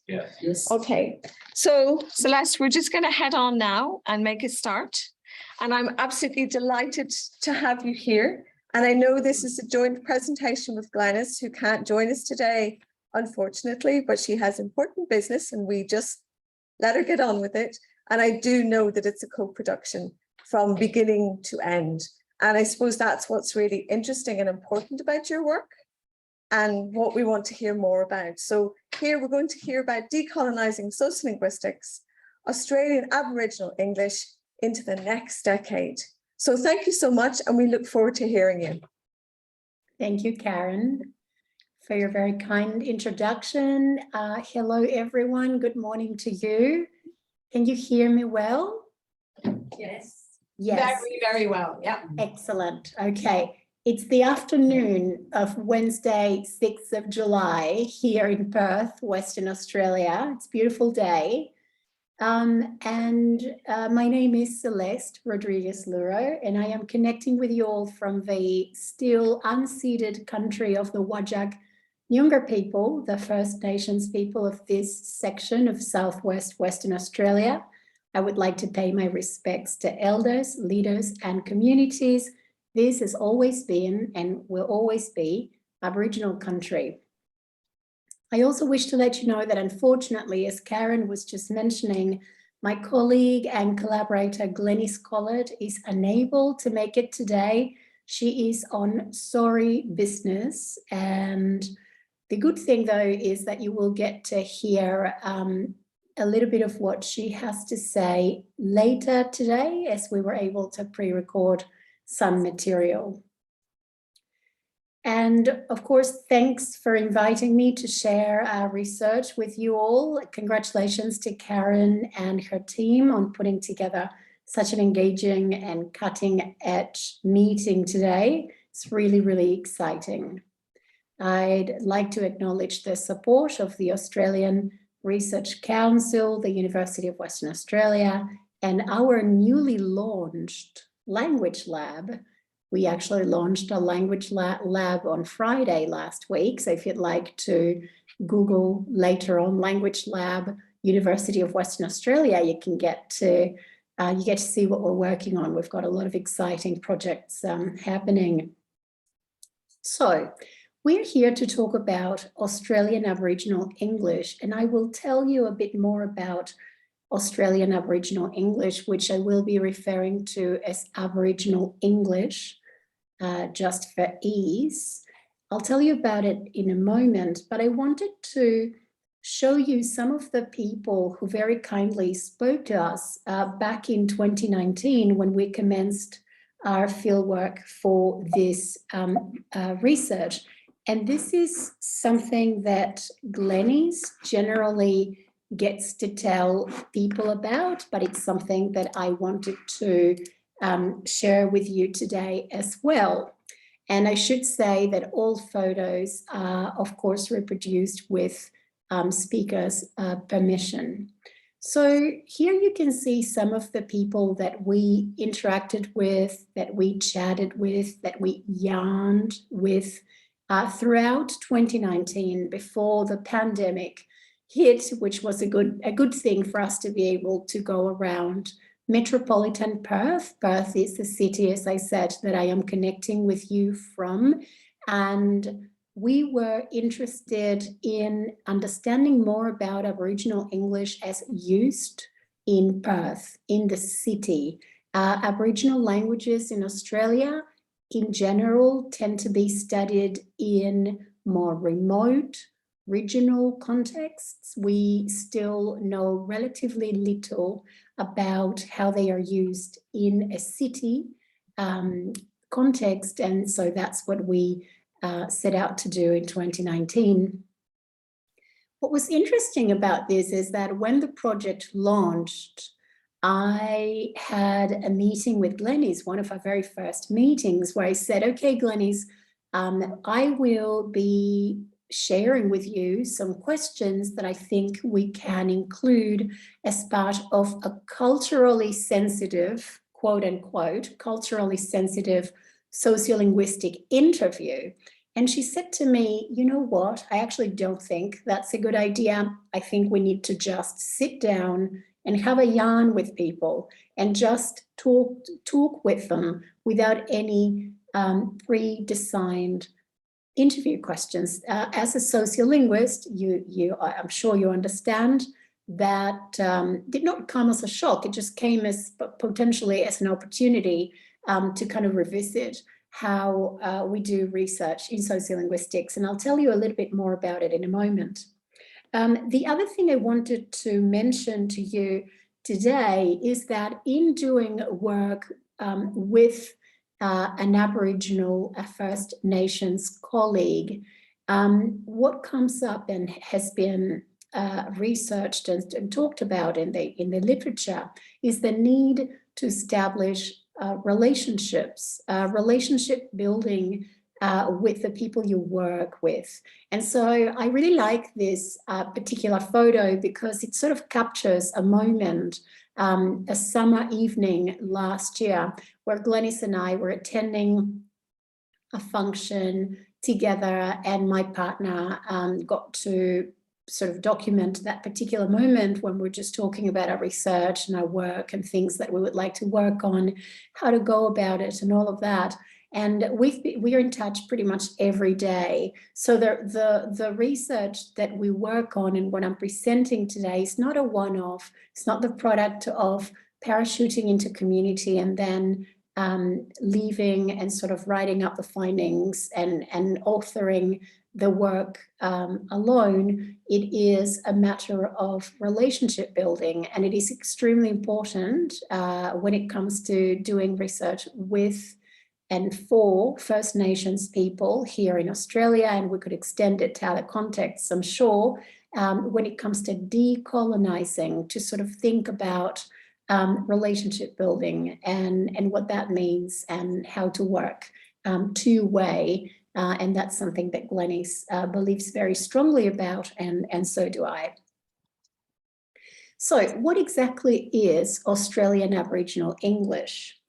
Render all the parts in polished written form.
Yes. Okay, so Celeste, we're just going to head on now and make a start. And I'm absolutely delighted to have you here. And I know this is a joint presentation with Glenys, who can't join us today, unfortunately, but she has important business and we just let her get on with it. And I do know that it's a co-production from beginning to end. And I suppose that's what's really interesting and important about your work and what we want to hear more about. So here we're going to hear about Decolonising Sociolinguistics, Australian Aboriginal English into the next decade. So thank you so much, and we look forward to hearing you. Thank you, Karen, for your very kind introduction. Hello, everyone. Good morning to you. Can you hear me well? Yes. Yes. Very, very well. Yeah. Excellent. Okay. It's the afternoon of Wednesday, 6th of July here in Perth, Western Australia. It's a beautiful day. My name is Celeste Rodríguez Louro, and I am connecting with you all from the still unceded country of the Whadjuk Noongar people, the First Nations people of this section of Southwest Western Australia. I would like to pay my respects to elders, leaders, and communities. This has always been and will always be Aboriginal country. I also wish to let you know that unfortunately, as Karen was just mentioning, my colleague and collaborator Glenys Collard is unable to make it today. She is on sorry business. And the good thing though is that you will get to hear a little bit of what she has to say later today, as we were able to pre-record some material. And of course, thanks for inviting me to share our research with you all. Congratulations to Karen and her team on putting together such an engaging and cutting edge meeting today. It's really, really exciting. I'd like to acknowledge the support of the Australian Research Council, the University of Western Australia, and our newly launched language lab. We actually launched a language lab on Friday last week. So if you'd like to Google later on language lab, University of Western Australia, you get to see what we're working on. We've got a lot of exciting projects happening. So we're here to talk about Australian Aboriginal English, and I will tell you a bit more about Australian Aboriginal English, which I will be referring to as Aboriginal English, just for ease. I'll tell you about it in a moment, but I wanted to show you some of the people who very kindly spoke to us back in 2019 when we commenced our fieldwork for this research. And this is something that Glenys generally gets to tell people about, but it's something that I wanted to share with you today as well. And I should say that all photos are, of course, reproduced with speakers' permission. So here you can see some of the people that we interacted with, that we chatted with, that we yarned with throughout 2019 before the pandemic hit, which was a good thing for us to be able to go around metropolitan Perth. Perth is the city, as I said, that I am connecting with you from. And we were interested in understanding more about Aboriginal English as used in Perth, in the city. Aboriginal languages in Australia, in general, tend to be studied in more remote, regional contexts. We still know relatively little about how they are used in a city context, and so that's what we set out to do in 2019. What was interesting about this is that when the project launched, I had a meeting with Glenys, one of our very first meetings, where I said, okay, Glenys, I will be sharing with you some questions that I think we can include as part of a culturally sensitive, quote unquote, culturally sensitive sociolinguistic interview. And she said to me, you know what, I actually don't think that's a good idea. I think we need to just sit down and have a yarn with people and just talk with them without any pre-designed interview questions. As a sociolinguist, I'm sure you understand that did not come as a shock. It just came as potentially as an opportunity to kind of revisit how we do research in sociolinguistics. And I'll tell you a little bit more about it in a moment. The other thing I wanted to mention to you today is that in doing work with an Aboriginal First Nations colleague, what comes up and has been researched and talked about in the literature is the need to establish relationships, relationship building with the people you work with. And so I really like this particular photo because it sort of captures a moment, a summer evening last year, where Glenys and I were attending a function together, and my partner got to sort of document that particular moment when we're just talking about our research and our work and things that we would like to work on, how to go about it and all of that. And we are in touch pretty much every day. So the research that we work on and what I'm presenting today is not a one-off. It's not the product of parachuting into community and then leaving and sort of writing up the findings and authoring the work alone. It is a matter of relationship building, and it is extremely important when it comes to doing research with and for First Nations people here in Australia, and we could extend it to other contexts, I'm sure, when it comes to decolonising, to sort of think about relationship building and what that means and how to work two-way. And that's something that Glenys believes very strongly about, and so do I. So what exactly is Australian Aboriginal English?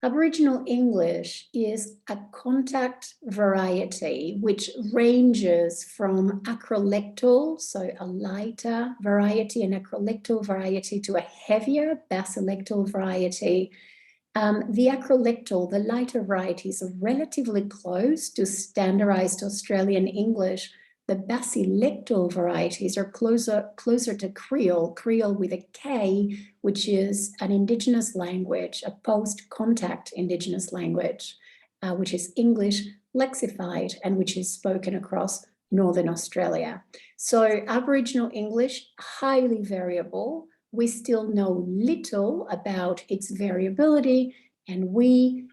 Aboriginal English is a contact variety which ranges from acrolectal, so a lighter variety, an acrolectal variety, to a heavier basilectal variety. The acrolectal, the lighter varieties, are relatively close to standardized Australian English. The basilectal varieties are closer to Creole with a K, which is an indigenous language, a post-contact indigenous language, which is English lexified and which is spoken across Northern Australia. So Aboriginal English, highly variable. We still know little about its variability, and we,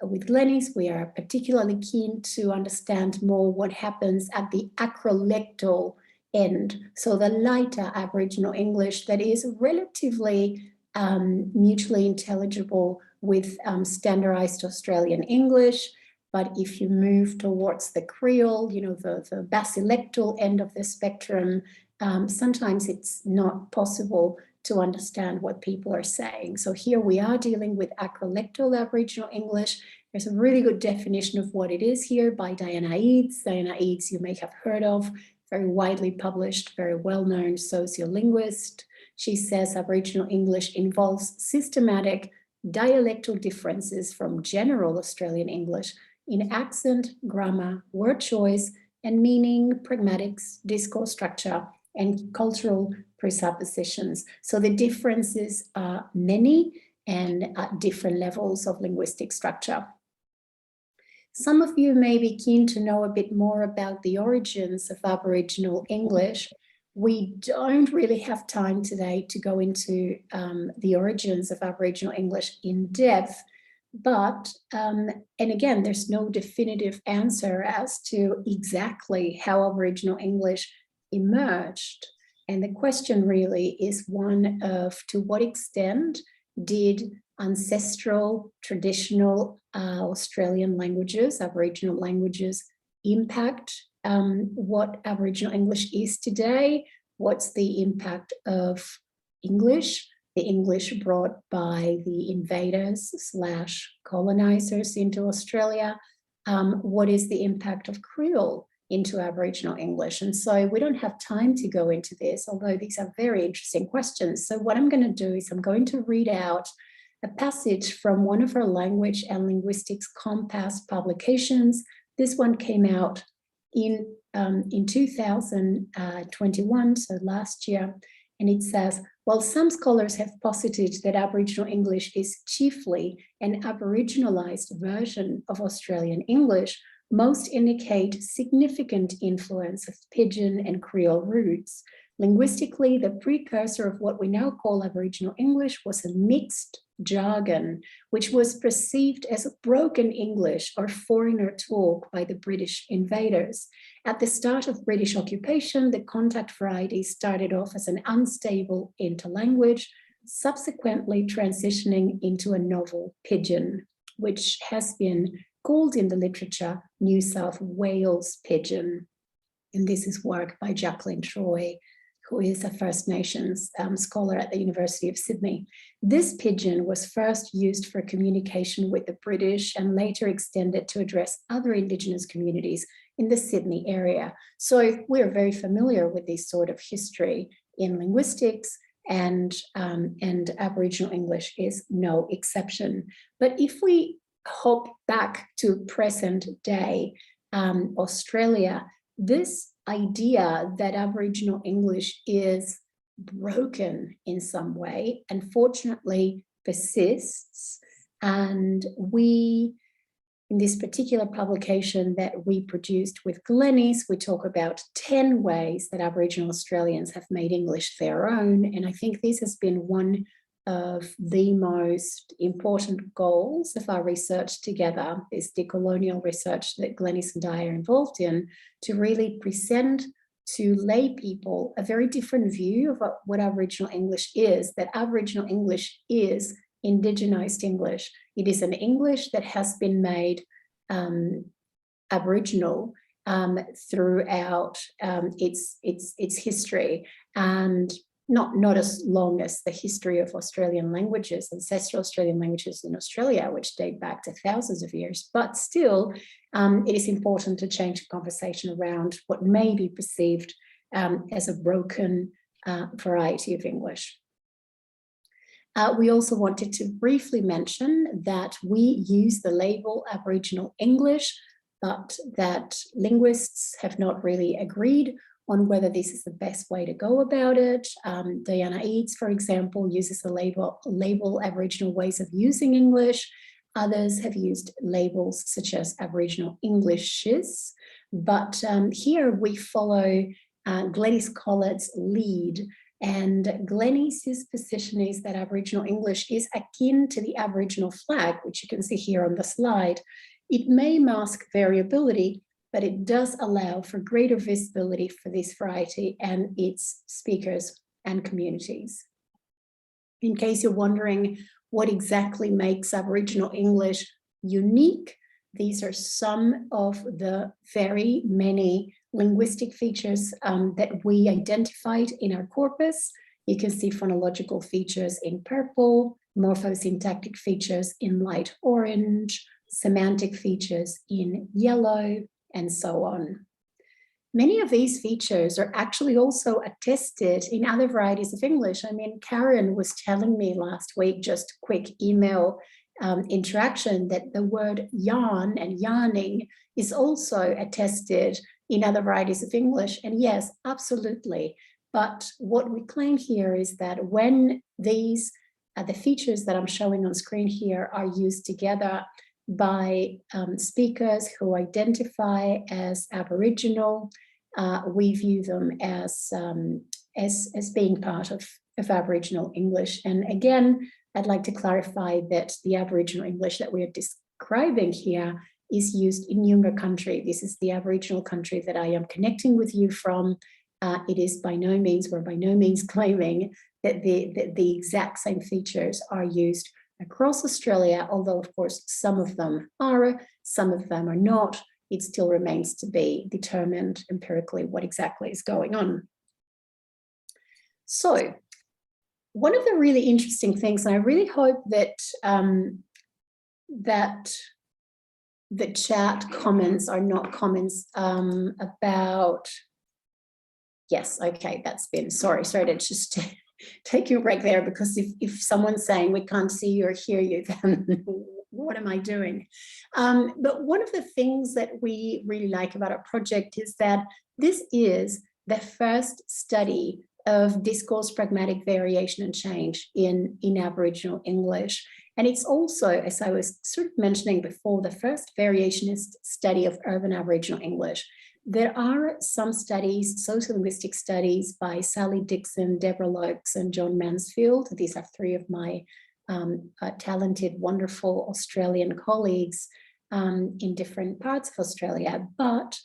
with Glenys, we are particularly keen to understand more what happens at the acrolectal end. So the lighter Aboriginal English that is relatively mutually intelligible with standardized Australian English. But if you move towards the Creole, you know, the basilectal end of the spectrum, sometimes it's not possible to understand what people are saying. So here we are dealing with acrolectal Aboriginal English. There's a really good definition of what it is here by Diana Eads. Diana Eads you may have heard of, very widely published, very well-known sociolinguist. She says Aboriginal English involves systematic dialectal differences from general Australian English in accent, grammar, word choice, and meaning, pragmatics, discourse structure, and cultural presuppositions. So the differences are many and at different levels of linguistic structure. Some of you may be keen to know a bit more about the origins of Aboriginal English. We don't really have time today to go into the origins of Aboriginal English in depth, but, and again, there's no definitive answer as to exactly how Aboriginal English emerged. And the question really is one of, to what extent did ancestral, traditional Australian languages, Aboriginal languages, impact what Aboriginal English is today? What's the impact of English, the English brought by the invaders / colonizers into Australia? what is the impact of Creole into Aboriginal English? And so we don't have time to go into this, although these are very interesting questions. So what I'm going to do is I'm going to read out a passage from one of our language and linguistics compass publications. This one came out in 2021, so last year, and it says, while some scholars have posited that Aboriginal English is chiefly an Aboriginalized version of Australian English, most indicate significant influence of Pidgin and Creole roots. Linguistically, the precursor of what we now call Aboriginal English was a mixed jargon, which was perceived as a broken English or foreigner talk by the British invaders. At the start of British occupation, the contact variety started off as an unstable interlanguage, subsequently transitioning into a novel Pidgin, which has been called in the literature New South Wales Pidgin. And this is work by Jacqueline Troy, who is a First Nations scholar at the University of Sydney. This Pidgin was first used for communication with the British and later extended to address other Indigenous communities in the Sydney area. So we're very familiar with this sort of history in linguistics, and Aboriginal English is no exception. But if we hop back to present day Australia, this idea that Aboriginal English is broken in some way, unfortunately persists. And we, in this particular publication that we produced with Glenys, we talk about 10 ways that Aboriginal Australians have made English their own. And I think this has been one of the most important goals of our research together, this decolonial research that Glenys and I are involved in, to really present to lay people a very different view of what Aboriginal English is, that Aboriginal English is indigenized English. It is an English that has been made Aboriginal throughout its history, and not as long as the history of Australian languages, ancestral Australian languages in Australia, which date back to thousands of years, but still it is important to change the conversation around what may be perceived as a broken variety of English. We also wanted to briefly mention that we use the label Aboriginal English, but that linguists have not really agreed on whether this is the best way to go about it. Diana Eads, for example, uses the label Aboriginal Ways of Using English. Others have used labels such as Aboriginal Englishes, but here we follow Glenys Collard's lead. And Glenys's position is that Aboriginal English is akin to the Aboriginal flag, which you can see here on the slide. It may mask variability, but it does allow for greater visibility for this variety and its speakers and communities. In case you're wondering what exactly makes Aboriginal English unique, these are some of the very many linguistic features that we identified in our corpus. You can see phonological features in purple, morphosyntactic features in light orange, semantic features in yellow, and so on. Many of these features are actually also attested in other varieties of English. I mean, Karen was telling me last week, just a quick email interaction, that the word yarn and yarning is also attested in other varieties of English. And yes, absolutely. But what we claim here is that when these, the features that I'm showing on screen here are used together by speakers who identify as Aboriginal, we view them as being part of Aboriginal English. And again, I'd like to clarify that the Aboriginal English that we are describing here is used in Yunga country. This is the Aboriginal country that I am connecting with you from. It is by no means, we're by no means claiming that the exact same features are used across Australia, although of course some of them are, some of them are not. It still remains to be determined empirically what exactly is going on. So one of the really interesting things, and I really hope that that the chat comments are not comments about, yes, okay, that's been, sorry to just take you a break there, because if someone's saying we can't see you or hear you, then what am I doing? But one of the things that we really like about our project is that this is the first study of discourse, pragmatic variation and change in Aboriginal English. And it's also, as I was sort of mentioning before, the first variationist study of urban Aboriginal English. There are some studies, sociolinguistic studies by Sally Dixon, Deborah Lokes, and John Mansfield. These are three of my talented, wonderful Australian colleagues in different parts of Australia, but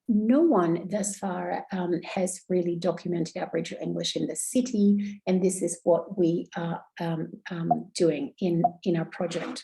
no one thus far has really documented Aboriginal English in the city, and this is what we are doing in our project.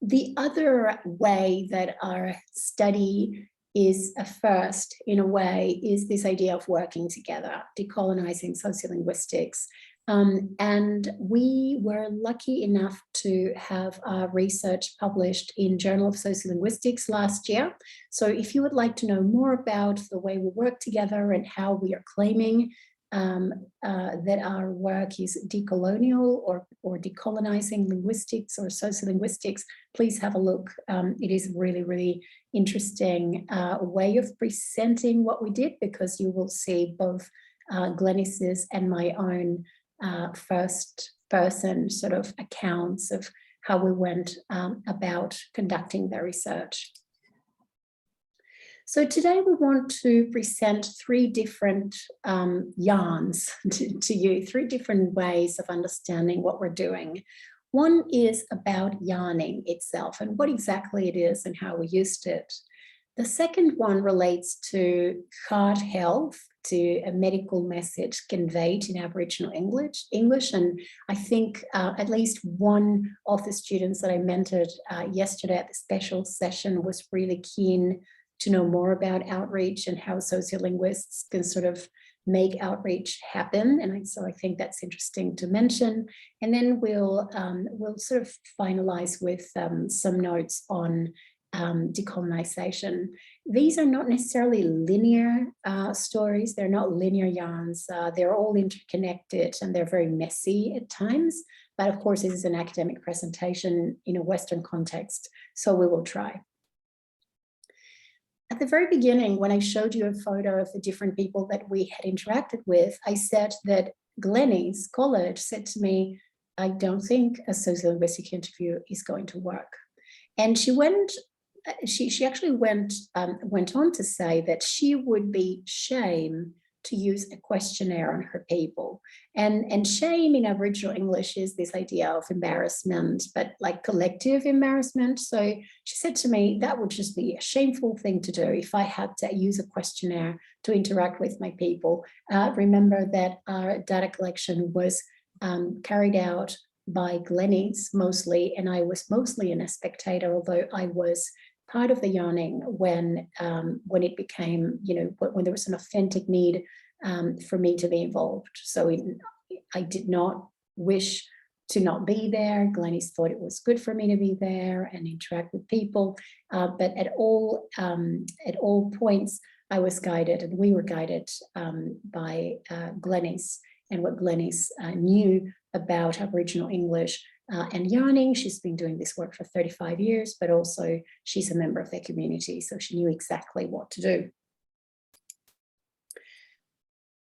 The other way that our study is a first, in a way, is this idea of working together, decolonizing sociolinguistics. And we were lucky enough to have our research published in Journal of Sociolinguistics last year. So if you would like to know more about the way we work together and how we are claiming that our work is decolonial or decolonizing linguistics or sociolinguistics, please have a look. It is really, really interesting way of presenting what we did, because you will see both Glenys's and my own first person sort of accounts of how we went about conducting the research. So today we want to present three different yarns to you, three different ways of understanding what we're doing. One is about yarning itself and what exactly it is and how we used it. The second one relates to heart health, to a medical message conveyed in Aboriginal English. And I think at least one of the students that I mentored yesterday at the special session was really keen to know more about outreach and how sociolinguists can sort of make outreach happen. And so I think that's interesting to mention. And then we'll sort of finalize with some notes on decolonisation. These are not necessarily linear stories. They're not linear yarns. They're all interconnected and they're very messy at times. But of course, this is an academic presentation in a Western context, so we will try. At the very beginning, when I showed you a photo of the different people that we had interacted with, I said that Glenys Collard said to me, I don't think a sociolinguistic interview is going to work. And she actually went on to say that she would be shame to use a questionnaire on her people. And shame in Aboriginal English is this idea of embarrassment, but like collective embarrassment. So she said to me, that would just be a shameful thing to do if I had to use a questionnaire to interact with my people. Remember that our data collection was carried out by Glenys mostly, and I was mostly a spectator, although I was part of the yarning when it became, when there was an authentic need for me to be involved. So I did not wish to not be there. Glenys thought it was good for me to be there and interact with people. But at all points, I was guided, and we were guided by Glenys and what Glenys knew about Aboriginal English and yarning. She's been doing this work for 35 years, but also she's a member of their community, so she knew exactly what to do.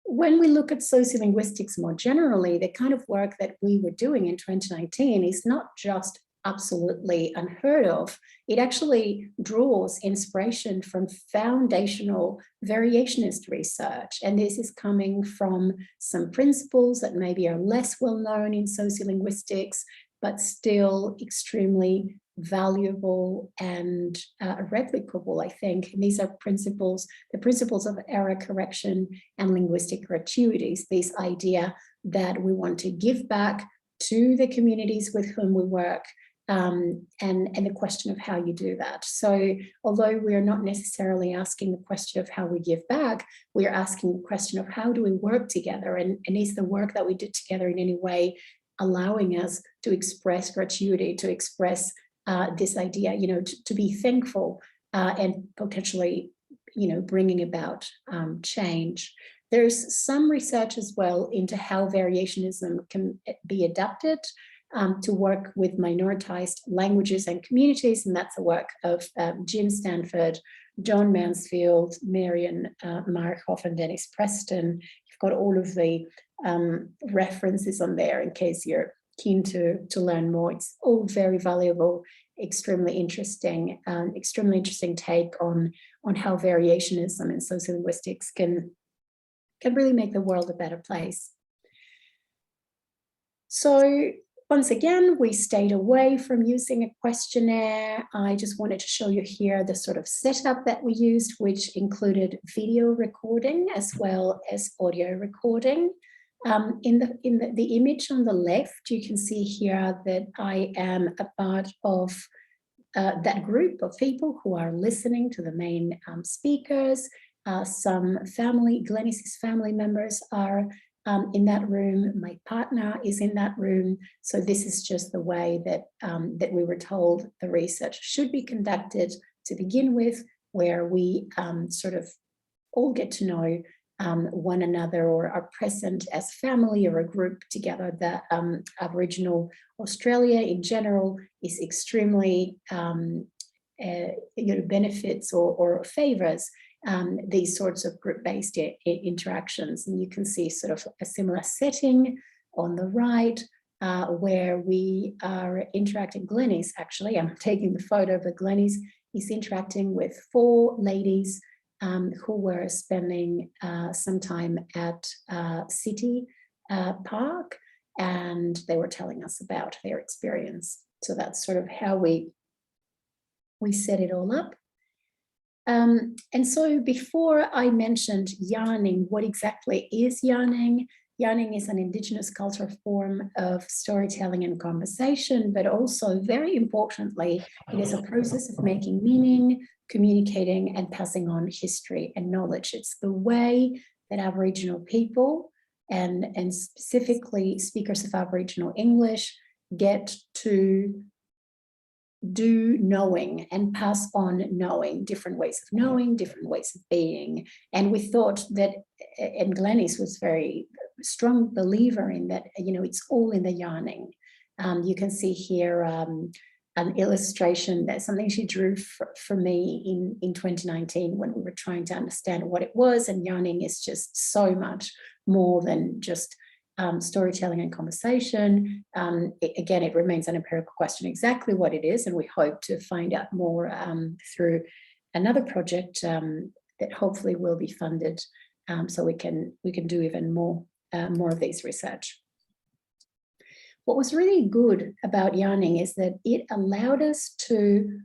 When we look at sociolinguistics more generally, the kind of work that we were doing in 2019 is not just absolutely unheard of. It actually draws inspiration from foundational variationist research. And this is coming from some principles that maybe are less well known in sociolinguistics, but still extremely valuable and replicable, I think. And these are principles, the principles of error correction and linguistic gratuities, this idea that we want to give back to the communities with whom we work, and the question of how you do that. So although we are not necessarily asking the question of how we give back, we are asking the question of how do we work together, and is the work that we did together in any way allowing us to express gratuity, to express this idea, to be thankful and potentially, bringing about change. There's some research as well into how variationism can be adapted to work with minoritized languages and communities, and that's the work of Jim Stanford, John Mansfield, Marian Markhoff, and Dennis Preston. You've got all of the references on there in case you're keen to learn more. It's all very valuable, extremely interesting take on how variationism and sociolinguistics can really make the world a better place. So once again, we stayed away from using a questionnaire. I just wanted to show you here the sort of setup that we used, which included video recording as well as audio recording. In the image on the left, you can see here that I am a part of that group of people who are listening to the main speakers. Some Glenys' family members are in that room. My partner is in that room. So this is just the way that we were told the research should be conducted to begin with, where we sort of all get to know one another or are present as family or a group together. The Aboriginal Australia in general is extremely benefits or favors these sorts of group-based interactions. And you can see sort of a similar setting on the right where we are interacting. Glenys, actually, I'm taking the photo, but Glenys is interacting with 4 ladies who were spending some time at City Park, and they were telling us about their experience. So that's sort of how we set it all up. And so before I mentioned yarning, what exactly is yarning? Yarning is an indigenous cultural form of storytelling and conversation, but also very importantly, it is a process of making meaning, communicating and passing on history and knowledge. It's the way that Aboriginal people and specifically speakers of Aboriginal English get to do knowing and pass on knowing, different ways of knowing, different ways of being. And we thought that, and Glenys was very strong believer in that, it's all in the yarning. You can see here an illustration, that's something she drew for me in 2019 when we were trying to understand what it was. And yarning is just so much more than just storytelling and conversation. Again, it remains an empirical question exactly what it is, and we hope to find out more through another project that hopefully will be funded, so we can do even more of this research. What was really good about yarning is that it allowed us to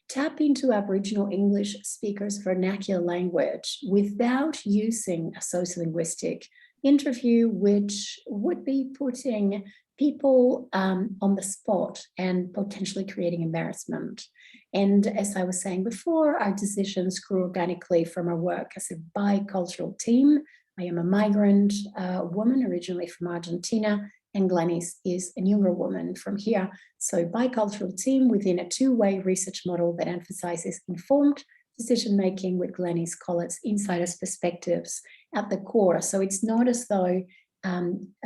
tap into Aboriginal English speakers' vernacular language without using a sociolinguistic interview, which would be putting people on the spot and potentially creating embarrassment. And as I was saying before, our decisions grew organically from our work as a bicultural team. I am a migrant woman originally from Argentina, and Glenys is a younger woman from here. So bicultural team within a two-way research model that emphasizes informed decision-making with Glenys Collard's insider's perspectives at the core. So it's not as though, Glenys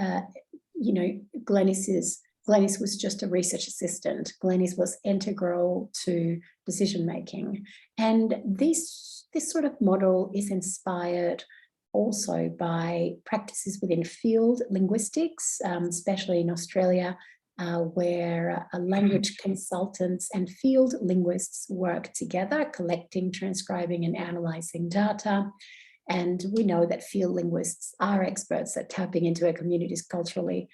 was just a research assistant. Glenys was integral to decision-making. And this sort of model is inspired also by practices within field linguistics, especially in Australia, where language consultants and field linguists work together, collecting, transcribing, and analysing data. And we know that field linguists are experts at tapping into a community's culturally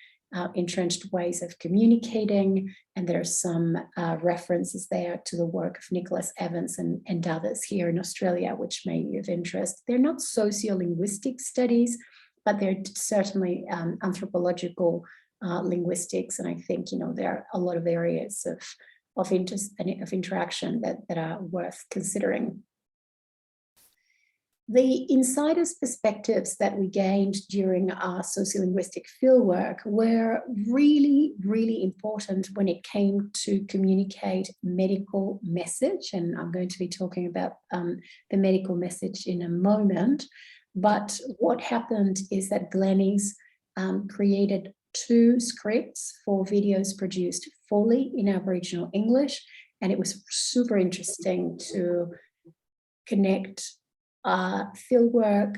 entrenched ways of communicating. And there are some references there to the work of Nicholas Evans and others here in Australia, which may be of interest. They're not sociolinguistic studies, but they're certainly anthropological linguistics. And I think, there are a lot of areas of interest and of interaction that are worth considering. The insider's perspectives that we gained during our sociolinguistic fieldwork were really, really important when it came to communicate medical message. And I'm going to be talking about the medical message in a moment. But what happened is that Glenys created 2 scripts for videos produced fully in Aboriginal English. And it was super interesting to connect fieldwork,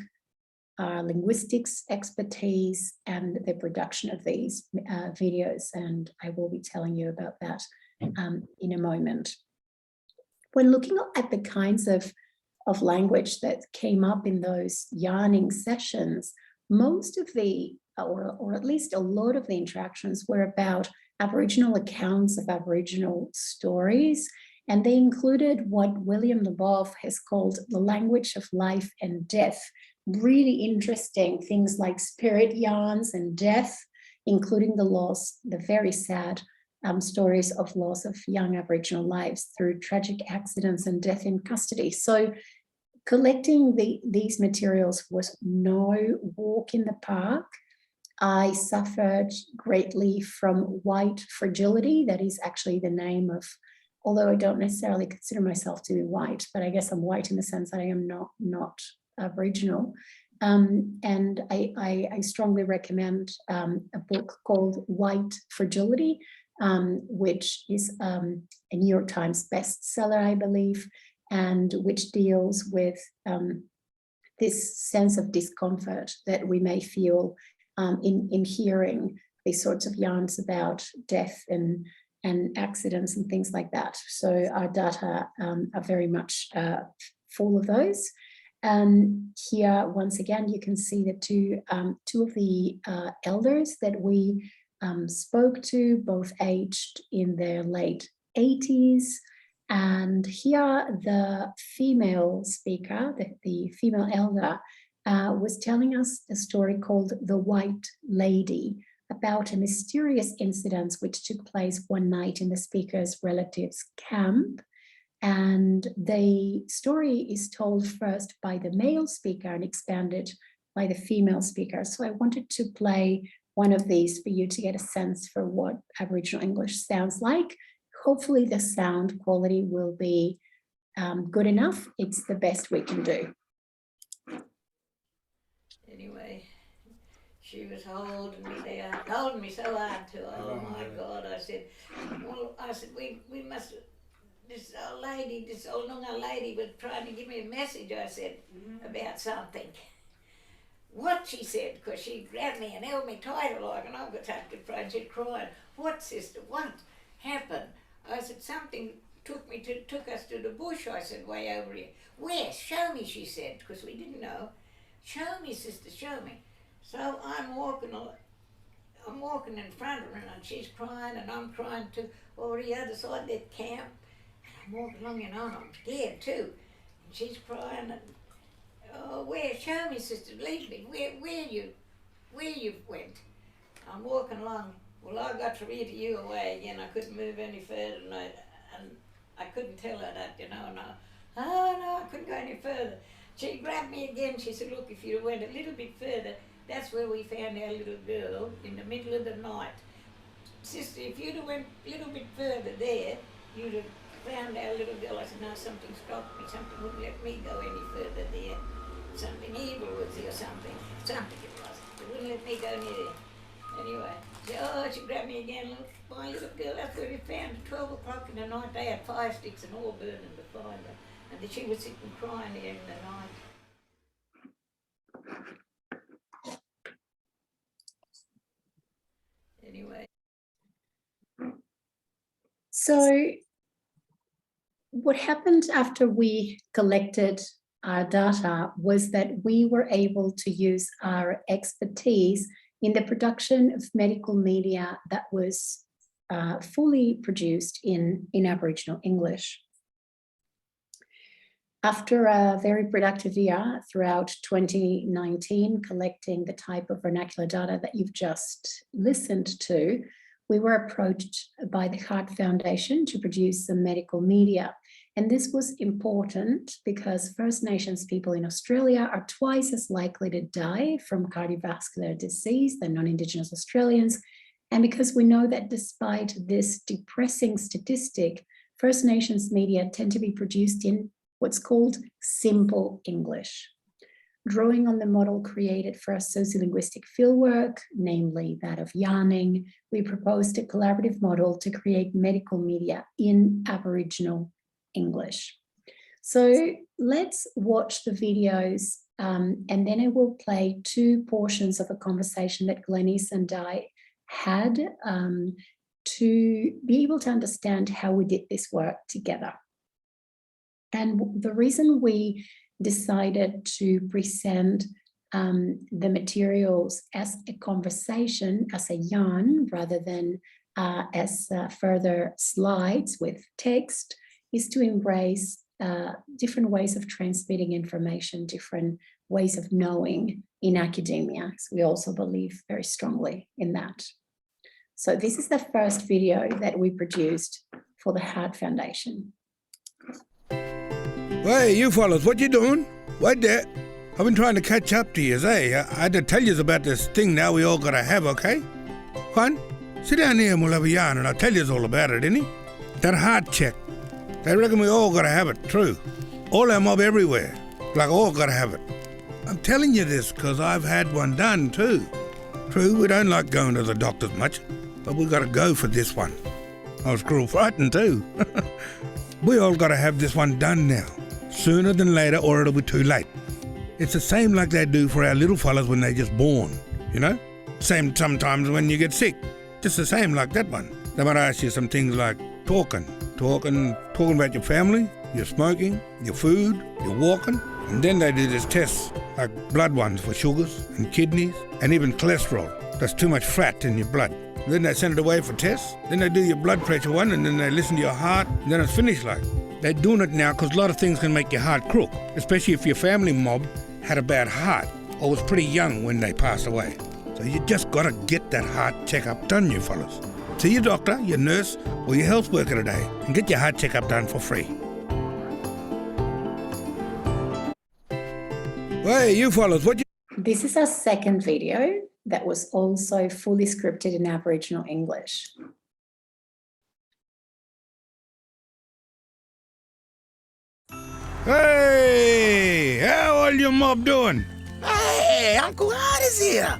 linguistics expertise, and the production of these videos. And I will be telling you about that in a moment. When looking at the kinds of language that came up in those yarning sessions, most of the, or at least a lot of the interactions were about Aboriginal accounts of Aboriginal stories. And they included what William Labov has called the language of life and death. Really interesting things like spirit yarns and death, including the very sad stories of loss of young Aboriginal lives through tragic accidents and death in custody. So collecting these materials was no walk in the park. I suffered greatly from white fragility. That is actually the name of, although I don't necessarily consider myself to be white, but I guess I'm white in the sense that I am not Aboriginal. And I strongly recommend a book called White Fragility, which is a New York Times bestseller, I believe, and which deals with this sense of discomfort that we may feel in hearing these sorts of yarns about death and accidents and things like that. So our data are very much full of those. Here, once again, you can see the two of the elders that we spoke to, both aged in their late 80s. And here the female speaker, the female elder, was telling us a story called The White Lady, about a mysterious incident which took place one night in the speaker's relatives' camp. And the story is told first by the male speaker and expanded by the female speaker. So I wanted to play one of these for you to get a sense for what Aboriginal English sounds like. Hopefully the sound quality will be good enough. It's the best we can do. Anyway, she was holding me there, holding me so hard too. Oh my God, I said, well, we must, this old lady, this old Noongar lady was trying to give me a message, I said, about something. What, she said, because she grabbed me and held me tighter like, and I got up to cry, and she cried, what, sister, what happened? I said, something took us to the bush, I said, way over here. Where? Show me, she said, because we didn't know. Show me, sister, show me. So I'm walking in front of her, and she's crying, and I'm crying too, over the other side of that camp. And I'm walking along, and I'm scared too. And she's crying, and oh, where? Show me, sister, lead me. Where you went? I'm walking along. Well, I got to read you away again. I couldn't move any further, and I couldn't tell her that, you know. No, I couldn't go any further. She grabbed me again. She said, look, if you went a little bit further, that's where we found our little girl in the middle of the night. Sister, if you'd have went a little bit further there, you'd have found our little girl. I said, no, something stopped me. Something wouldn't let me go any further there. Something evil was there, something it was. It wouldn't let me go near there. Anyway, she grabbed me again. Look, my little girl, that's where we found her. 12 o'clock in the night. They had fire sticks and all burning to find her. And she was sitting crying there in the night. Anyway. So what happened after we collected our data was that we were able to use our expertise in the production of medical media that was fully produced in Aboriginal English. After a very productive year throughout 2019, collecting the type of vernacular data that you've just listened to, we were approached by the Heart Foundation to produce some medical media. And this was important because First Nations people in Australia are twice as likely to die from cardiovascular disease than non-Indigenous Australians. And because we know that despite this depressing statistic, First Nations media tend to be produced in what's called simple English. Drawing on the model created for our sociolinguistic fieldwork, namely that of yarning, we proposed a collaborative model to create medical media in Aboriginal English. So let's watch the videos and then I will play two portions of a conversation that Glenys and I had to be able to understand how we did this work together. And the reason we decided to present the materials as a conversation, as a yarn, rather than as further slides with text, is to embrace different ways of transmitting information, different ways of knowing in academia. So we also believe very strongly in that. So this is the first video that we produced for the Heart Foundation. Hey, you fellas, what you doing? Wait there. I've been trying to catch up to you, eh? I had to tell you about this thing now we all gotta have, okay? Juan, sit down here and we'll have a yarn and I'll tell you all about it, innit? That heart check. They reckon we all gotta have it, true. All our mob everywhere, like all gotta have it. I'm telling you this because I've had one done too. True, we don't like going to the doctors much, but we gotta go for this one. I was cruel frightened too. We all gotta have this one done now. Sooner than later or it'll be too late. It's the same like they do for our little fellas when they're just born, you know? Same sometimes when you get sick. Just the same like that one. They might ask you some things like talking about your family, your smoking, your food, your walking. And then they do this test, like blood ones for sugars and kidneys and even cholesterol. That's too much fat in your blood. Then they send it away for tests. Then they do your blood pressure one and then they listen to your heart. And then it's finished like. They're doing it now because a lot of things can make your heart crook, especially if your family mob had a bad heart or was pretty young when they passed away. So you just got to get that heart checkup done, you fellas. See your doctor, your nurse, or your health worker today and get your heart checkup done for free. Hey, you fellas, what you... This is our second video that was also fully scripted in Aboriginal English. Hey, how all your mob doing? Hey, Uncle Hart is here.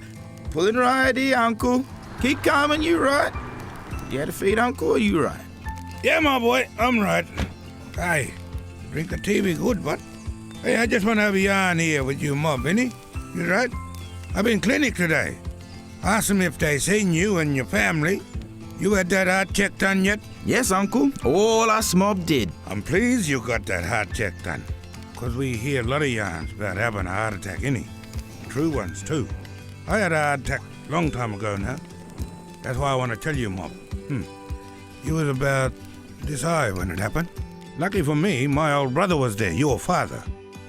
Pulling right here, Uncle. Keep coming, you right? You had to feed Uncle, or you right? Yeah, my boy, I'm right. Hey, drink the tea be good, but... Hey, I just want to have a yarn here with you mob, innit? You right? I've been clinic today. Ask them if they seen you and your family. You had that heart check done yet? Yes, Uncle. All us mob did. I'm pleased you got that heart check done. Because we hear a lot of yarns about having a heart attack, innit? True ones, too. I had a heart attack a long time ago now. That's why I want to tell you, mob. You was about this high when it happened. Lucky for me, my old brother was there, your father.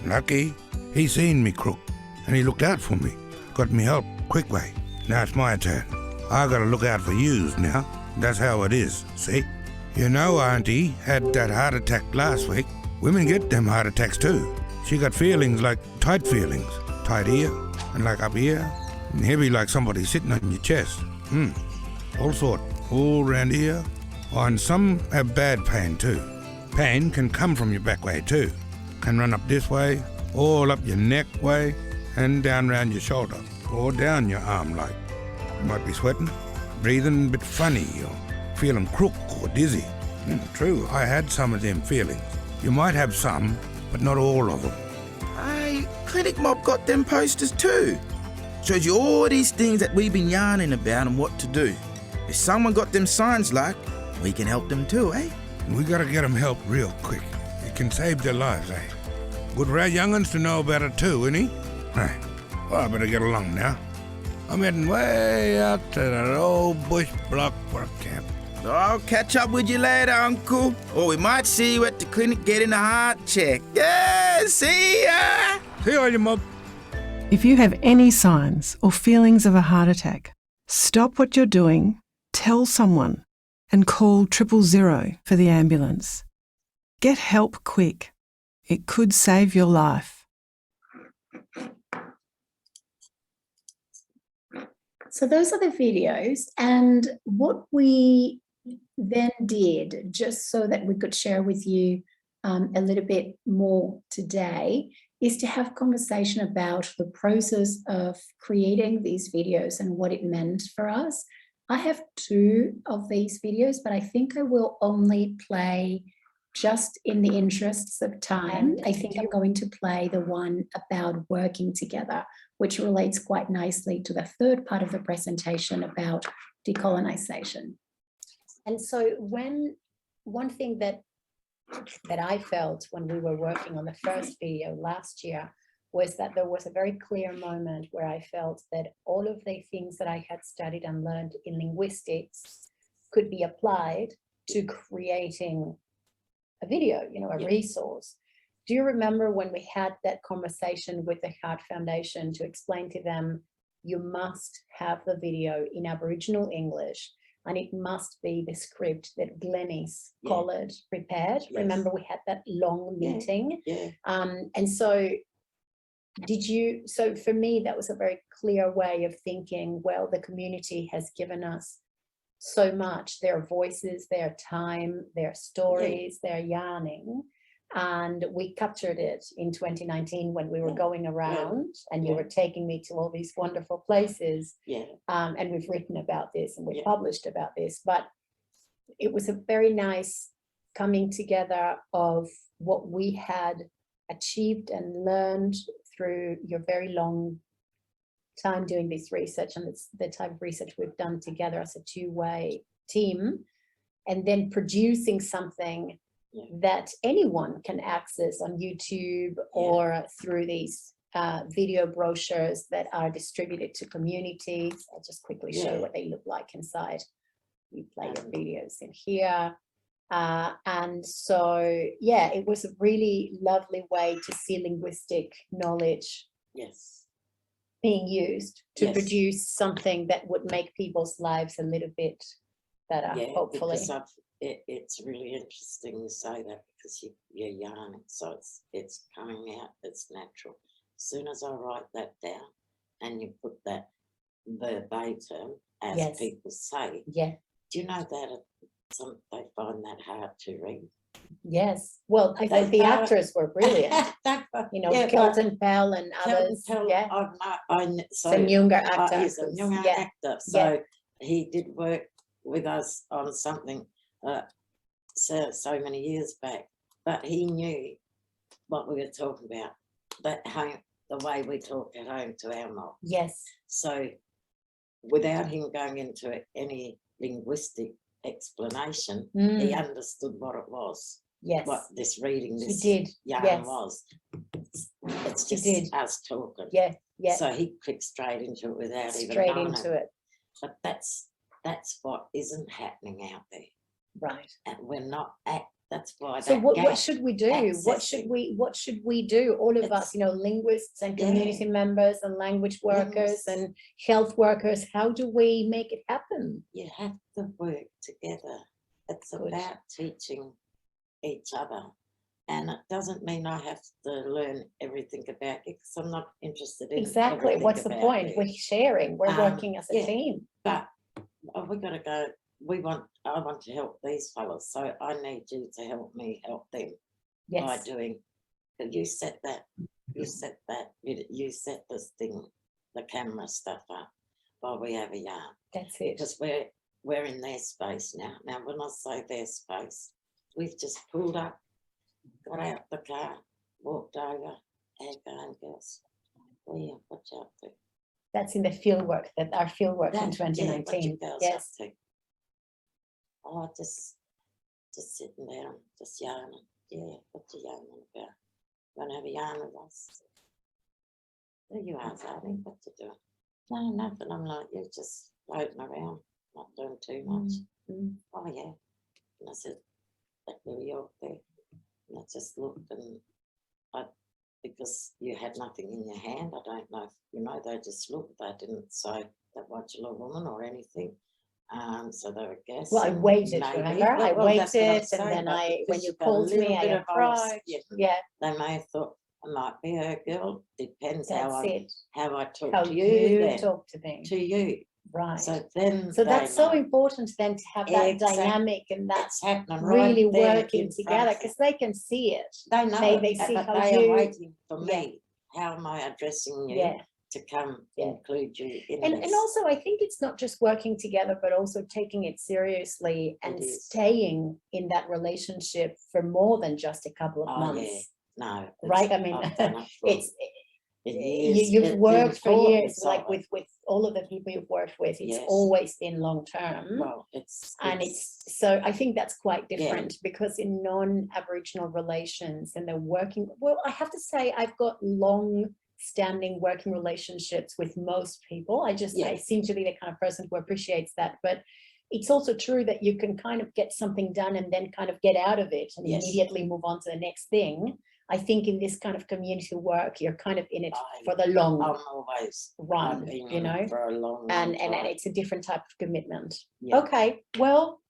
Lucky, he seen me crook, and he looked out for me. Got me help quick way. Now it's my turn. I gotta look out for yous now. That's how it is, see? You know, Auntie had that heart attack last week. Women get them heart attacks too. She got feelings like tight feelings. Tight here, and like up here, and heavy like somebody sitting on your chest. All sort, all round here. Oh, and some have bad pain too. Pain can come from your back way too. Can run up this way, all up your neck way, and down round your shoulder, or down your arm like. You might be sweating, breathing a bit funny, or feeling crook or dizzy. True, I had some of them feelings. You might have some, but not all of them. Hey, clinic mob got them posters too. Shows you all these things that we've been yarning about and what to do. If someone got them signs like, we can help them too, eh? We gotta get them help real quick. It can save their lives, eh? Good for our young'uns to know about it too, innit? Right. Well, I better get along now. I'm heading way out to that old bush block work camp. I'll catch up with you later, Uncle. Or we might see you at the clinic getting a heart check. Yeah, see ya! See you all, you mob. If you have any signs or feelings of a heart attack, stop what you're doing, tell someone, and call 000 for the ambulance. Get help quick. It could save your life. So those are the videos, and what we then did, just so that we could share with you a little bit more today, is to have conversation about the process of creating these videos and what it meant for us. I have 2 of these videos, but I think I will only play, just in the interests of time, I think I'm going to play the one about working together, which relates quite nicely to the third part of the presentation about decolonisation. And so one thing that I felt when we were working on the first video last year was that there was a very clear moment where I felt that all of the things that I had studied and learned in linguistics could be applied to creating a video, a resource. Do you remember when we had that conversation with the Heart Foundation to explain to them, you must have the video in Aboriginal English, and it must be the script that Glenys Collard prepared? Yes. Remember, we had that long meeting. And so so for me, that was a very clear way of thinking, well, the community has given us so much, their voices, their time, their stories, their yarning. And we captured it in 2019 when we were going around and you were taking me to all these wonderful places. And we've written about this and we've published about this, but it was a very nice coming together of what we had achieved and learned through your very long time doing this research, and it's the type of research we've done together as a 2-way team, and then producing something that anyone can access on YouTube or through these video brochures that are distributed to communities. I'll just quickly show what they look like inside. You play your videos in here. And so, it was a really lovely way to see linguistic knowledge being used to produce something that would make people's lives a little bit better, hopefully. It's really interesting you say that, because you're yarning, so it's coming out, it's natural. As soon as I write that down and you put that verbatim, as people say, do you know that they find that hard to read? Yes. Well, I think the actors were brilliant. Kelton Pell and others. So some younger actor. He's a younger actor. So he did work with us on something so many years back, but he knew what we were talking about, that home, the way we talk at home to our mob. Yes. So without him going into any linguistic explanation, he understood what it was. Yes. What this reading, this yarn was. It's just us talking. So he clicked straight into it without even knowing it. But that's what isn't happening out there. Right. And we're not at, that's why. So what should we do? What should we do? All of us, linguists and community members and language workers and health workers, how do we make it happen? You have to work together. It's about teaching each other. And it doesn't mean I have to learn everything about it, because I'm not interested in exactly. What's the point? We're sharing. We're working as a team. But we've got to go. I want to help these fellas, so I need you to help me help them by doing. You set this thing, the camera stuff up while we have a yarn. That's it. Because we're in their space now. Now, when I say their space, we've just pulled up, got out the car, walked over, and going, girls, what you up to? That's in the fieldwork, our fieldwork in 2019. Yes. Oh, just sitting down, just yarning. Yeah, what you yarning about? You want to have a yarn with us? There you are, Zadie, what you doing? No, nothing. I'm like, you're just floating around, not doing too much. Oh, yeah. And I said, that New York there. And I just looked, and because you had nothing in your hand, I don't know if they just looked, they didn't say that watch a little woman or anything. So they were guessing. Well, I waited, maybe. remember? I Well, that's what I'm waited, and saying, then but when because you you've got a called me, little I bit of voice, approached. yeah. Yeah, They may have thought it might be her girl. Depends that's how it. I talk How to you then, talk to me. to you. Right. So then So they that's so know important then to have that Exactly. dynamic and that it's happening really right there working in front together, of them. because they can see it. They know they it, see but how they you- are waiting for Yeah. me. How am I addressing you Yeah. to come Yeah. include you in And this? also, I think it's not just working together, but also taking it seriously and It is. staying in that relationship for more than just a couple of Oh, months. yeah. No. Right? I mean, I've done it for it's years. you've It's worked for years, importance of like it. with all of the people you've worked with. It's Yes. always been long term. Well, it's And it's so I think that's quite Yeah. different, because in non-Aboriginal relations and they're working, well, I have to say I've got long-standing working relationships with most people. I Yeah. seem to be the kind of person who appreciates that. But it's also true that you can kind of get something done and then kind of get out of it and Yes. immediately move on to the next thing. I think in this kind of community work, you're kind of in it I- for the long I'm always run, I've been you in it know, for a long, and long time. it's a different type of commitment. Yeah. Okay, well,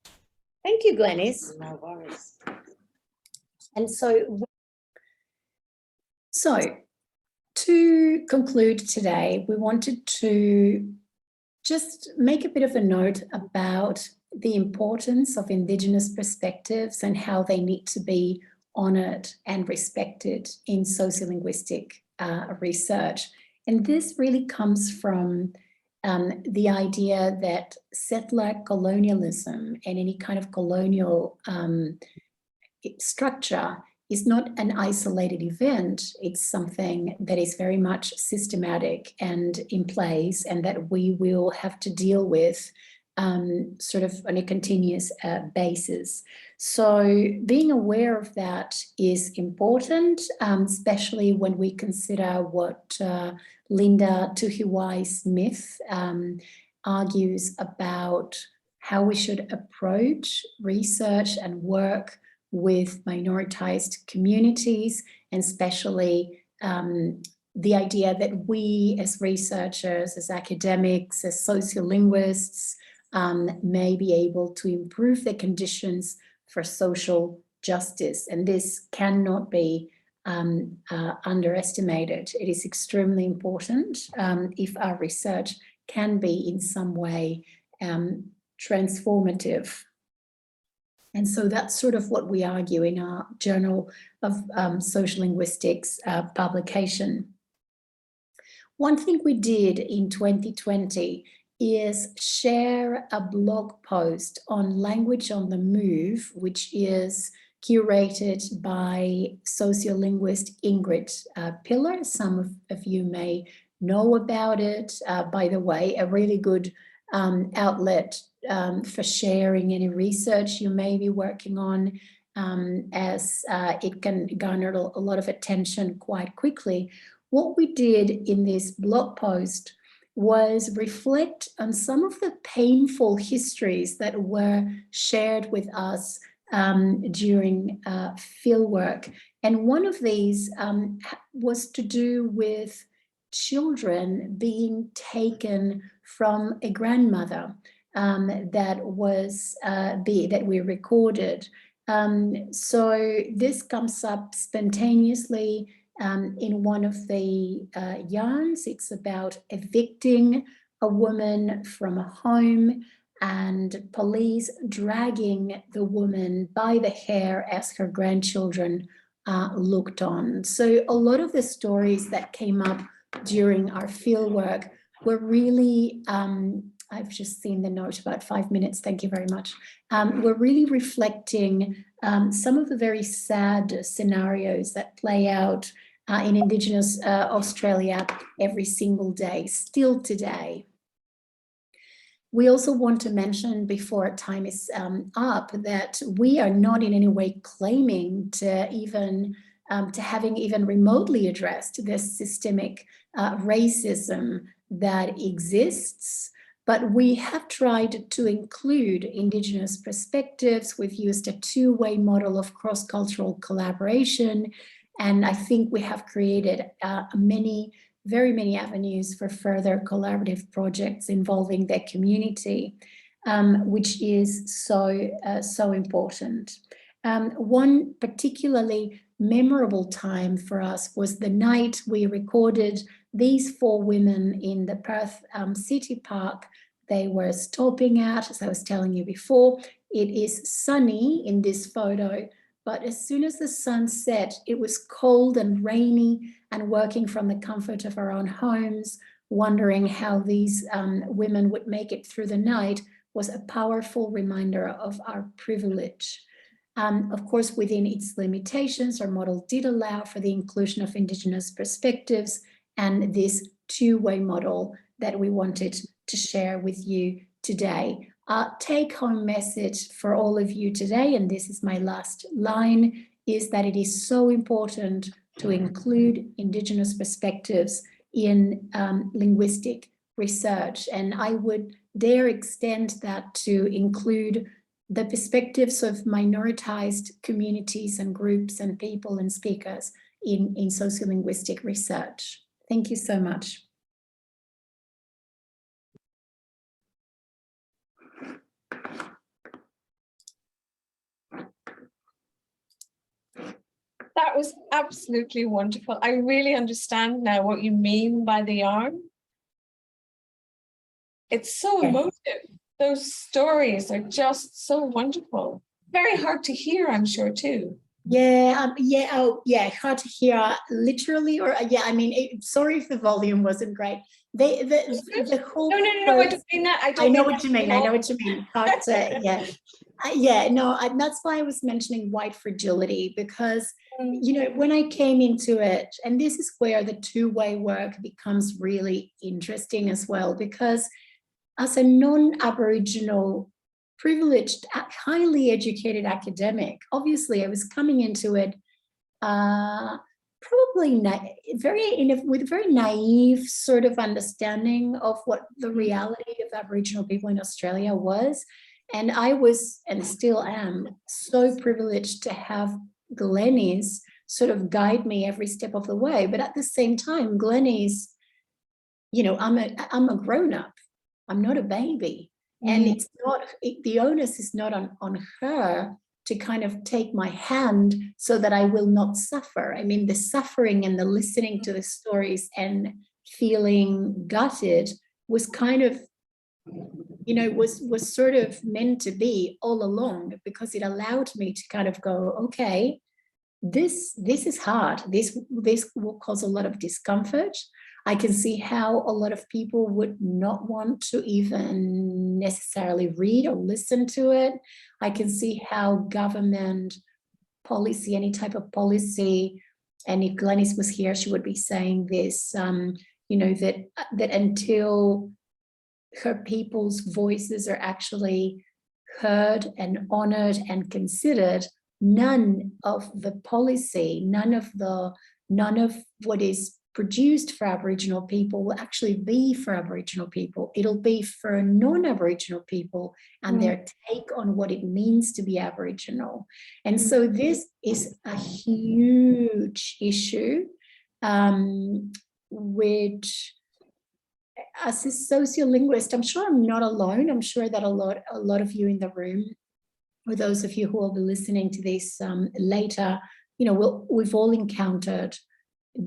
thank you, Glenys. No worries. And so to conclude today, we wanted to just make a bit of a note about the importance of Indigenous perspectives and how they need to be honoured and respected in sociolinguistic research. And this really comes from the idea that settler colonialism and any kind of colonial structure is not an isolated event. It's something that is very much systematic and in place, and that we will have to deal with sort of on a continuous basis. So being aware of that is important, especially when we consider what Linda Tuhiwai-Smith argues about how we should approach research and work with minoritized communities, and especially the idea that we as researchers, as academics, as sociolinguists, may be able to improve the conditions for social justice. And this cannot be underestimated. It is extremely important if our research can be in some way transformative. And so that's sort of what we argue in our Journal of Sociolinguistics publication. One thing we did in 2020 is share a blog post on Language on the Move, which is curated by sociolinguist Ingrid Pillar. Some of you may know about it. By the way, a really good outlet for sharing any research you may be working on, as it can garner a lot of attention quite quickly. What we did in this blog post was reflect on some of the painful histories that were shared with us during fieldwork. And one of these was to do with children being taken from a grandmother that we recorded. So this comes up spontaneously in one of the yarns. It's about evicting a woman from a home and police dragging the woman by the hair as her grandchildren looked on. So a lot of the stories that came up during our fieldwork were really, I've just seen the note, about 5 minutes, thank you very much. We're really reflecting some of the very sad scenarios that play out in Indigenous Australia every single day, still today. We also want to mention before time is up that we are not in any way claiming to having even remotely addressed this systemic racism that exists, but we have tried to include Indigenous perspectives. We've used a two-way model of cross-cultural collaboration, and I think we have created very many avenues for further collaborative projects involving their community. which is so important. One particularly memorable time for us was the night we recorded these 4 women in the Perth City Park. They were stopping at, as I was telling you before, it is sunny in this photo, but as soon as the sun set, it was cold and rainy, and working from the comfort of our own homes, wondering how these women would make it through the night was a powerful reminder of our privilege. Of course, within its limitations, our model did allow for the inclusion of Indigenous perspectives and this 2-way model that we wanted to share with you today. Our take-home message for all of you today, and this is my last line, is that it is so important to include Indigenous perspectives in linguistic research. And I would dare extend that to include the perspectives of minoritized communities and groups and people and speakers in sociolinguistic research. Thank you so much. That was absolutely wonderful. I really understand now what you mean by the yarn. It's so emotive. Those stories are just so wonderful. Very hard to hear, I'm sure, too. Yeah, hard to hear literally, or I mean, sorry if the volume wasn't great. The whole No, I don't mean that. I know what you mean. Hard to, that's why I was mentioning white fragility, because you know, when I came into it, and this is where the 2-way work becomes really interesting as well, because as a non-Aboriginal, privileged, highly educated academic, obviously I was coming into it probably with a very naive sort of understanding of what the reality of Aboriginal people in Australia was. And I was, and still am, so privileged to have Glenys sort of guide me every step of the way. But at the same time, Glenys, you know, I'm a grown-up. I'm not a baby. And it's not, the onus is not on her to kind of take my hand so that I will not suffer. I mean, the suffering and the listening to the stories and feeling gutted was kind of, you know, was sort of meant to be all along, because it allowed me to kind of go, okay, this is hard. This will cause a lot of discomfort. I can see how a lot of people would not want to even necessarily read or listen to it. I can see how government policy, any type of policy, and if Glenys was here, she would be saying this, you know, that until her people's voices are actually heard and honored and considered, none of the policy, none of what is produced for Aboriginal people will actually be for Aboriginal people. It'll be for non-Aboriginal people and their take on what it means to be Aboriginal. And so this is a huge issue, which as a sociolinguist, I'm sure I'm not alone. I'm sure that a lot of you in the room, or those of you who will be listening to this later, you know, we've all encountered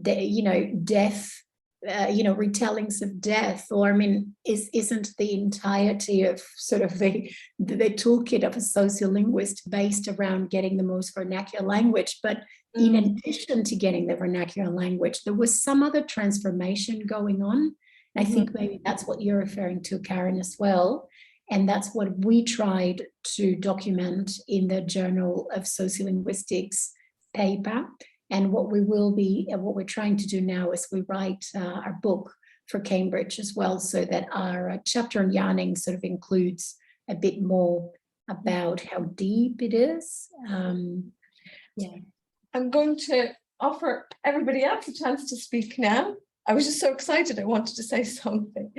death, retellings of death, or I mean, isn't the entirety of sort of the toolkit of a sociolinguist based around getting the most vernacular language? But in addition to getting the vernacular language, there was some other transformation going on. And I think maybe that's what you're referring to, Karen, as well. And that's what we tried to document in the Journal of Sociolinguistics paper. And what we're trying to do now is we write our book for Cambridge as well, so that our chapter on yarning sort of includes a bit more about how deep it is. I'm going to offer everybody else a chance to speak now. I was just so excited, I wanted to say something.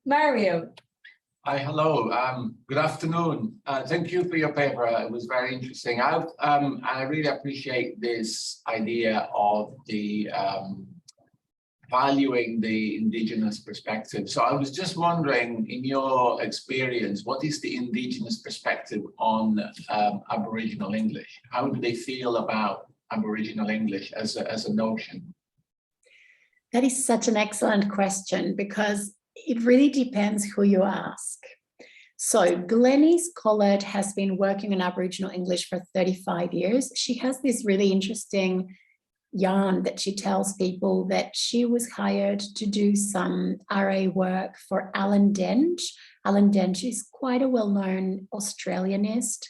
Mario. Hi, hello. Good afternoon. Thank you for your paper. It was very interesting. I really appreciate this idea of the valuing the indigenous perspective. So I was just wondering, in your experience, what is the indigenous perspective on Aboriginal English? How do they feel about Aboriginal English as a notion? That is such an excellent question, because it really depends who you ask. So Glenys Collard has been working on Aboriginal English for 35 years. She has this really interesting yarn that she tells people, that she was hired to do some RA work for Alan Denge. Alan Denge is quite a well-known Australianist,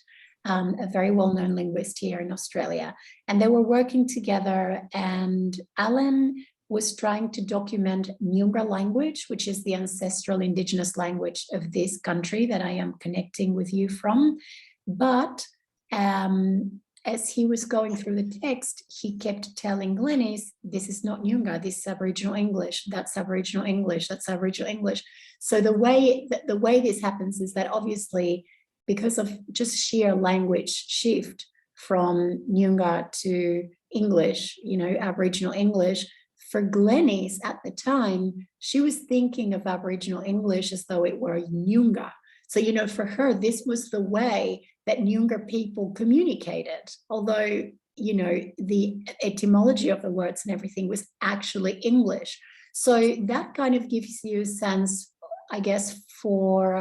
a very well-known linguist here in Australia. And they were working together, and Alan was trying to document Nyungar language, which is the ancestral indigenous language of this country that I am connecting with you from. But as he was going through the text, he kept telling Glenys, this is not Nyungar, this is Aboriginal English, that's Aboriginal English, that's Aboriginal English. So the way this happens is that, obviously, because of just sheer language shift from Nyungar to English, you know, Aboriginal English, for Glenys at the time, she was thinking of Aboriginal English as though it were Nyungar. So, you know, for her, this was the way that Nyungar people communicated, although, you know, the etymology of the words and everything was actually English. So that kind of gives you a sense, I guess, for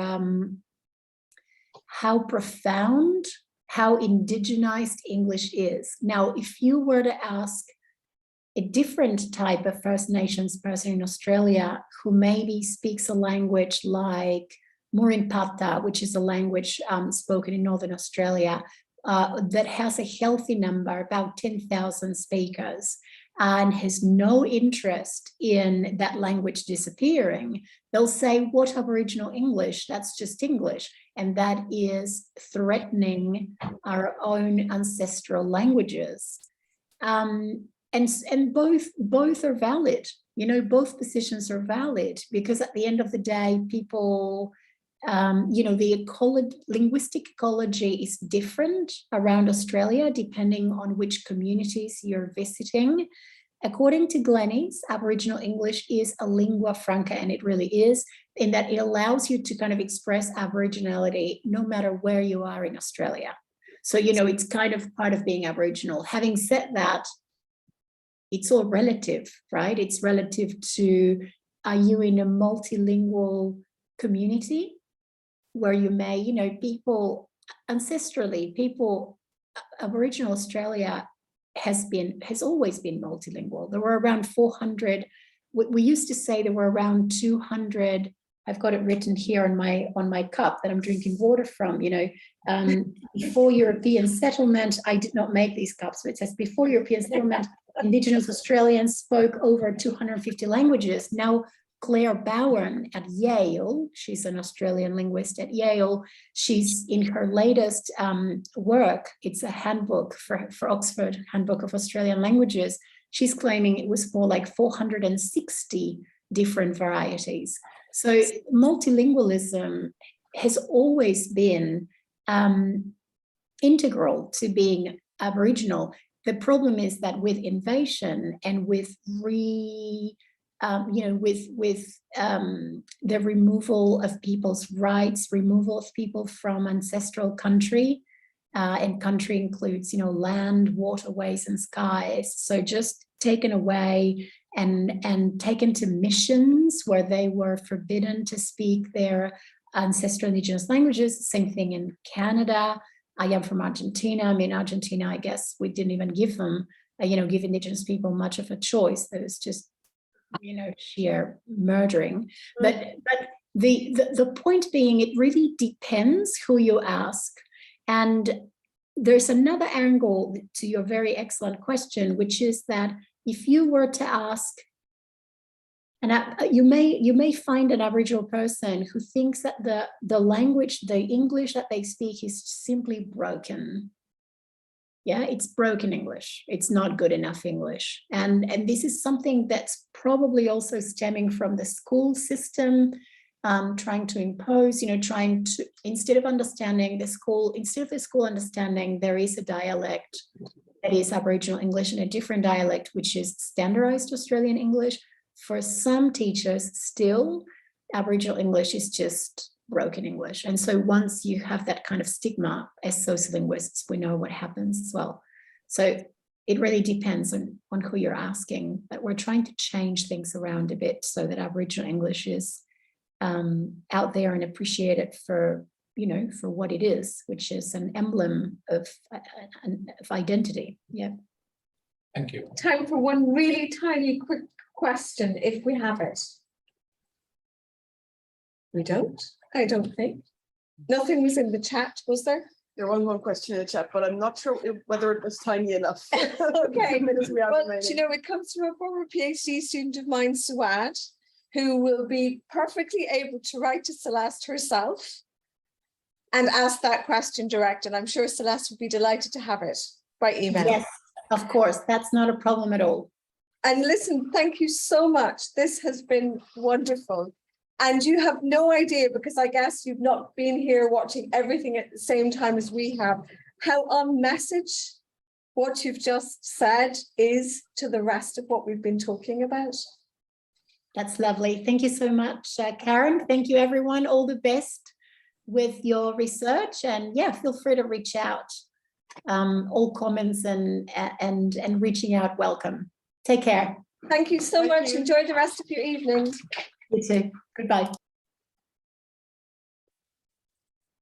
how profound, how indigenized English is. Now, if you were to ask a different type of First Nations person in Australia who maybe speaks a language like Murrin-Pata, which is a language spoken in Northern Australia, that has a healthy number, about 10,000 speakers, and has no interest in that language disappearing, they'll say, what Aboriginal English? That's just English. And that is threatening our own ancestral languages. And both are valid, you know, both positions are valid, because at the end of the day, people, you know, the linguistic ecology is different around Australia, depending on which communities you're visiting. According to Glenys, Aboriginal English is a lingua franca, and it really is, in that it allows you to kind of express Aboriginality no matter where you are in Australia. So, you know, it's kind of part of being Aboriginal. Having said that, it's all relative, right? It's relative to, are you in a multilingual community where you may, you know, people ancestrally, Aboriginal Australia has always been multilingual. There were around 400, we used to say there were around 200, I've got it written here on my cup that I'm drinking water from, you know, before European settlement, I did not make these cups, but it says before European settlement, Indigenous Australians spoke over 250 languages. Now, Claire Bowen at Yale, she's an Australian linguist at Yale, she's in her latest work, it's a handbook for Oxford, Handbook of Australian Languages, she's claiming it was more like 460 different varieties. So multilingualism has always been integral to being Aboriginal. The problem is that with invasion and with the removal of people's rights, removal of people from ancestral country, and country includes, you know, land, waterways, and skies. So just taken away and taken to missions where they were forbidden to speak their ancestral indigenous languages. Same thing in Canada. I am from Argentina. I mean, Argentina, I guess we didn't even give them, give indigenous people much of a choice. There was just, sheer murdering. But the point being, it really depends who you ask. And there's another angle to your very excellent question, which is that if you were to ask, and you may find an Aboriginal person who thinks that the language, the English that they speak is simply broken. Yeah, it's broken English. It's not good enough English. And this is something that's probably also stemming from the school system, trying to impose, trying to, instead of the school understanding, there is a dialect that is Aboriginal English and a different dialect, which is standardized Australian English. for some teachers still, Aboriginal English is just broken English. And so once you have that kind of stigma as sociolinguists, we know what happens as well. So it really depends on who you're asking, but we're trying to change things around a bit so that Aboriginal English is out there and appreciated for, you know, for what it is, which is an emblem of identity. Yeah. Thank you. Time for one really tiny quick question, if we have it. We don't? I don't think. Nothing was in the chat, was there? There was one question in the chat, but I'm not sure whether it was tiny enough. Okay. Minutes we have Well, remaining. you know, it comes from a former PhD student of mine, Suad, who will be perfectly able to write to Celeste herself and ask that question direct. And I'm sure Celeste would be delighted to have it by email. Yes, of course, that's not a problem at all. And listen, thank you so much. This has been wonderful. And you have no idea, because I guess you've not been here watching everything at the same time as we have, how on message what you've just said is to the rest of what we've been talking about. That's lovely. Thank you so much, Karen. Thank you, everyone. All the best with your research. And yeah, feel free to reach out. All comments and reaching out, welcome. Take care. Thank you so much. Enjoy the rest of your evening. You too. Goodbye.